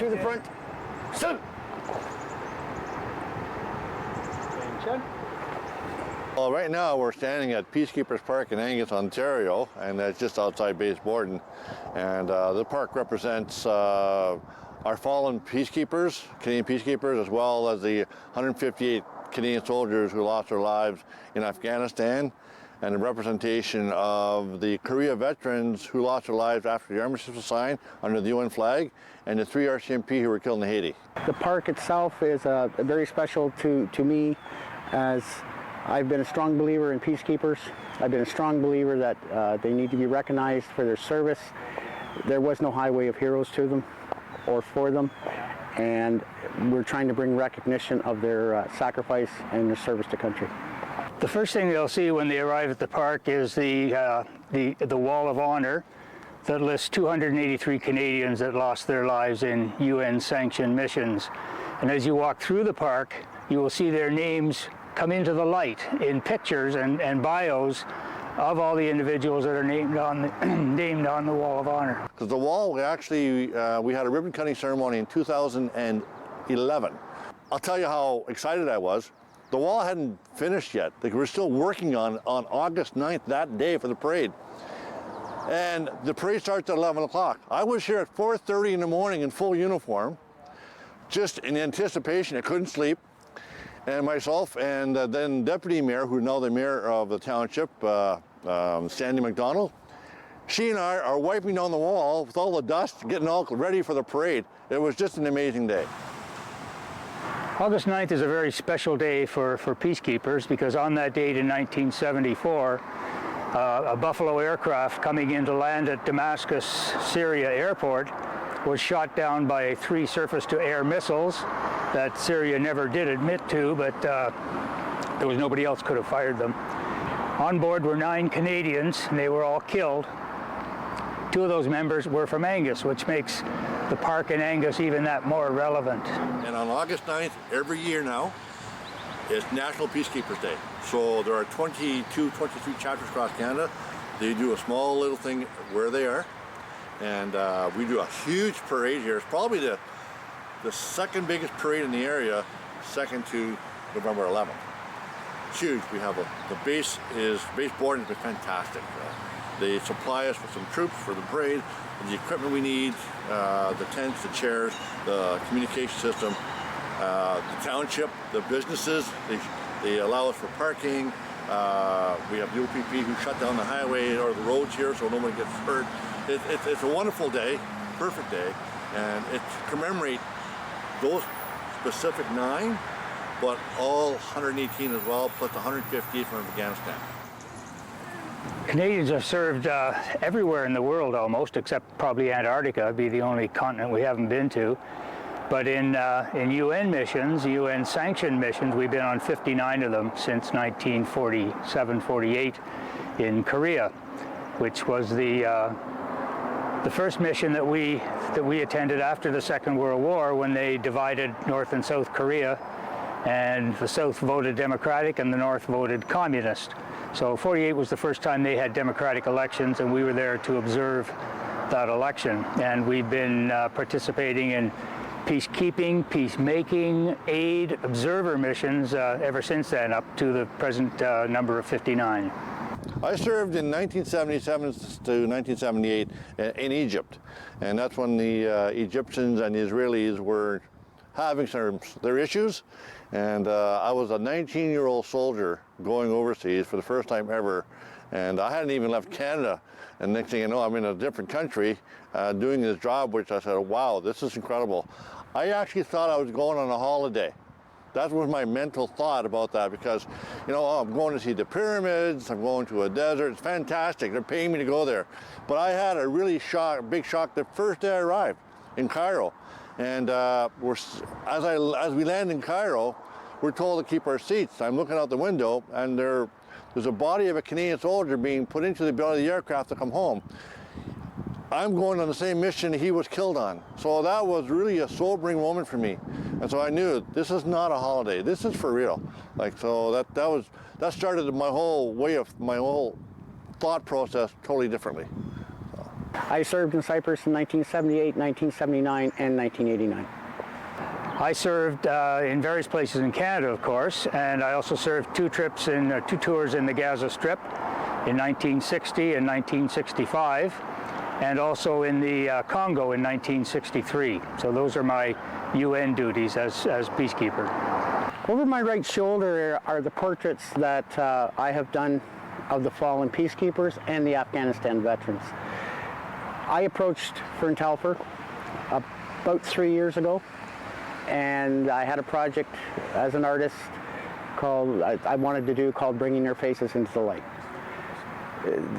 to the front. Salute. Well, right now we're standing at Peacekeepers Park in Angus, Ontario, and that's just outside Base Borden. And the park represents our fallen peacekeepers, Canadian peacekeepers, as well as the 158 Canadian soldiers who lost their lives in Afghanistan, and a representation of the Korea veterans who lost their lives after the armistice was signed under the UN flag, and the 3 RCMP who were killed in Haiti. The park itself is very special to me, as I've been a strong believer in peacekeepers. I've been a strong believer that they need to be recognized for their service. There was no highway of heroes to them or for them, and we're trying to bring recognition of their sacrifice and their service to country. The first thing they'll see when they arrive at the park is the Wall of Honor that lists 283 Canadians that lost their lives in UN-sanctioned missions. And as you walk through the park, you will see their names come into the light in pictures and bios of all the individuals that are named on the Wall of Honor. Because the wall, we had a ribbon cutting ceremony in 2011. I'll tell you how excited I was. The wall hadn't finished yet. They were still working on August 9th, that day, for the parade. And the parade starts at 11 o'clock. I was here at 4:30 in the morning in full uniform, just in anticipation. I couldn't sleep. And myself and then Deputy Mayor, who's now the Mayor of the township, Sandy McDonald, she and I are wiping down the wall with all the dust, getting all ready for the parade. It was just an amazing day. August 9th is a very special day for peacekeepers, because on that date in 1974, a Buffalo aircraft coming in to land at Damascus, Syria airport was shot down by 3 surface-to-air missiles that Syria never did admit to, but there was nobody else could have fired them. On board were 9 Canadians, and they were all killed. 2 of those members were from Angus, which makes the park in Angus even that more relevant. And on August 9th, every year now, is National Peacekeepers Day. So there are 22, 23 chapters across Canada. They do a small little thing where they are. And we do a huge parade here. It's probably the second biggest parade in the area, second to November 11th. It's huge. We have the Base Borden has been fantastic. They supply us with some troops for the parade, the equipment we need, the tents, the chairs, the communication system, the township, the businesses. They allow us for parking. We have the OPP who shut down the highway or the roads here so nobody gets hurt. It's a wonderful day, perfect day, and it commemorates those specific 9, but all 118 as well, plus 150 from Afghanistan. Canadians have served everywhere in the world almost, except probably Antarctica. It'd be the only continent we haven't been to. But in UN missions, UN-sanctioned missions, we've been on 59 of them since 1947-48 in Korea, which was the first mission that we attended after the Second World War, when they divided North and South Korea, and the South voted Democratic and the North voted Communist. So 48 was the first time they had democratic elections, and we were there to observe that election. And we've been participating in peacekeeping, peacemaking, aid, observer missions ever since then, up to the present number of 59. I served in 1977 to 1978 in Egypt, and that's when the Egyptians and the Israelis were having their issues, and I was a 19-year-old soldier going overseas for the first time ever, and I hadn't even left Canada, and next thing you know, I'm in a different country doing this job, which I said, wow, this is incredible. I actually thought I was going on a holiday. That was my mental thought about that, because, you know, I'm going to see the pyramids, I'm going to a desert, it's fantastic, they're paying me to go there. But I had a really big shock the first day I arrived in Cairo. And as we land in Cairo, we're told to keep our seats. I'm looking out the window, and there's a body of a Canadian soldier being put into the belly of the aircraft to come home. I'm going on the same mission he was killed on. So that was really a sobering moment for me. And so I knew this is not a holiday. This is for real. So that started my whole thought process totally differently. I served in Cyprus in 1978, 1979, and 1989. I served in various places in Canada, of course, and I also served two tours in the Gaza Strip in 1960 and 1965, and also in the Congo in 1963. So those are my UN duties as peacekeeper. Over my right shoulder are the portraits that I have done of the fallen peacekeepers and the Afghanistan veterans. I approached Fern Telfer about 3 years ago, and I had a project as an artist I wanted to do called Bringing Their Faces into the Light.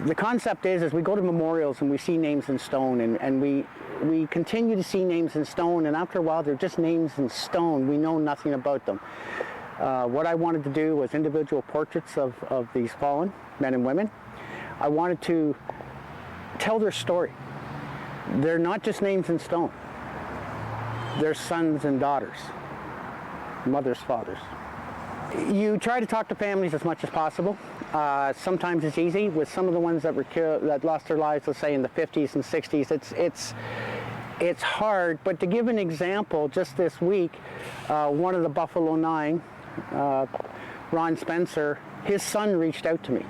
The concept is we go to memorials and we see names in stone, and we continue to see names in stone, and after a while they're just names in stone. We know nothing about them. What I wanted to do was individual portraits of these fallen men and women. I wanted to tell their story. They're not just names in stone. They're sons and daughters, mothers, fathers. You try to talk to families as much as possible. Sometimes it's easy. With some of the ones that were killed, that lost their lives, let's say in the 50s and 60s, it's hard. But to give an example, just this week, one of the Buffalo Nine, Ron Spencer, his son reached out to me.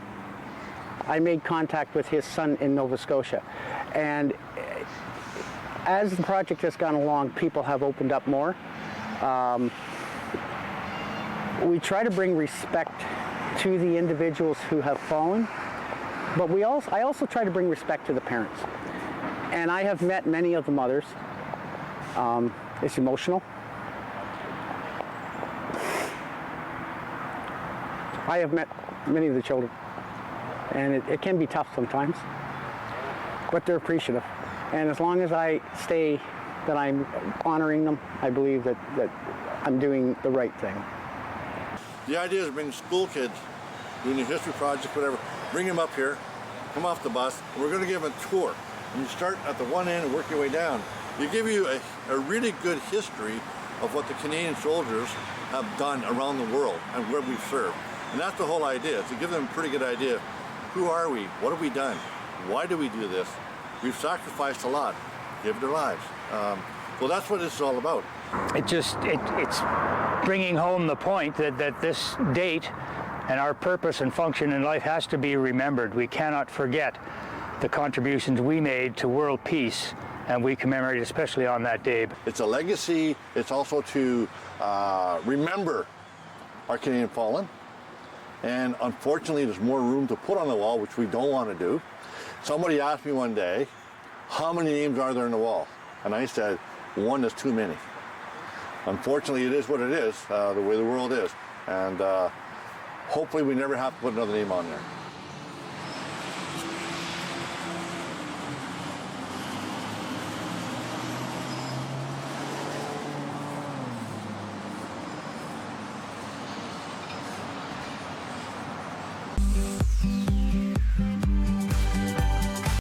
I made contact with his son in Nova Scotia, and as the project has gone along, people have opened up more. We try to bring respect to the individuals who have fallen, but I also try to bring respect to the parents. And I have met many of the mothers. It's emotional. I have met many of the children, and it can be tough sometimes, but they're appreciative. And as long as I stay that I'm honoring them, I believe that I'm doing the right thing. The idea is to bring school kids, doing a history project, whatever, bring them up here, come off the bus, and we're going to give them a tour. And you start at the one end and work your way down. We give you a really good history of what the Canadian soldiers have done around the world and where we've served. And that's the whole idea, to give them a pretty good idea. Who are we? What have we done? Why do we do this? We've sacrificed a lot, give their lives. Well, that's what this is all about. It's bringing home the point that this date and our purpose and function in life has to be remembered. We cannot forget the contributions we made to world peace, and we commemorate especially on that day. It's a legacy. It's also to remember our Canadian fallen. And unfortunately, there's more room to put on the wall, which we don't want to do. Somebody asked me one day, how many names are there in the wall? And I said, one is too many. Unfortunately, it is what it is, the way the world is. And hopefully we never have to put another name on there.